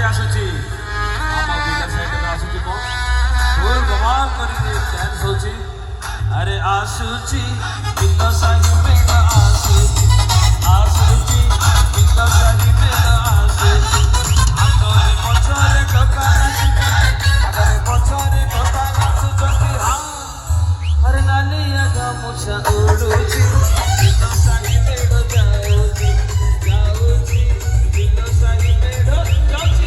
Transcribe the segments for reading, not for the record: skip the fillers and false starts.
ଆସୁଛି ଆମ ବିଲ ସାଇଡରେ ଆସୁଛି କଣ ଢୋଲ ବବାଲ କରିକି ଡ୍ୟାନ୍ସ ହଉଛି ଆରେ ଆସୁଛି ବିଲ ସାହି ମେଳ ଆସୁଛି ଆସୁଛି ବିଲ ସାହି ମେଳ ଆସୁଛି ଆଗରେ ପଛରେ ଟୋକା ନାଚୁଛି ଆଗରେ ପଛରେ ଟୋକା ନାଚୁଛନ୍ତି ହଁ ଆରେ ନାଲିଆ ଗାମୁଛା ଉଡୁଛି ବିଲ ସାହି ମେଳ ଯାଉଛି ଯାଉଛି ବିଲ ସାହି ମେଳ ଯାଉଛି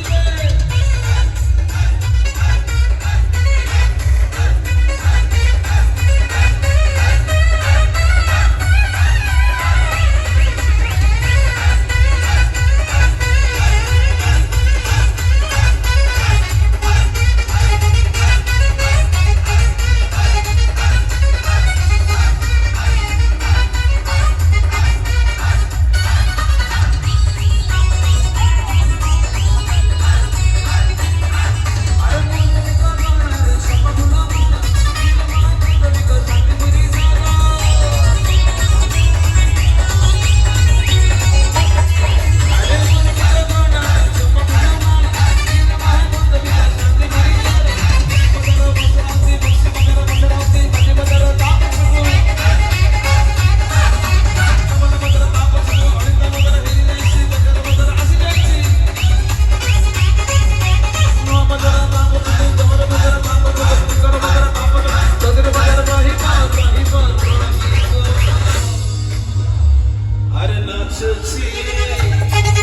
ରେ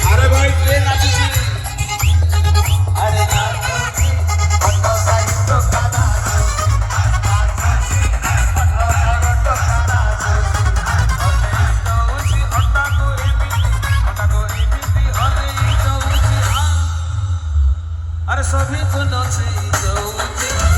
अरे भाई ट्रेन नाचुची अरे नाचुची पट्टा साई तो काना नाचुची पट्टा काना नाचुची अट्टा को एबिती हले जाऊची अरे सभी तो नाची जाऊची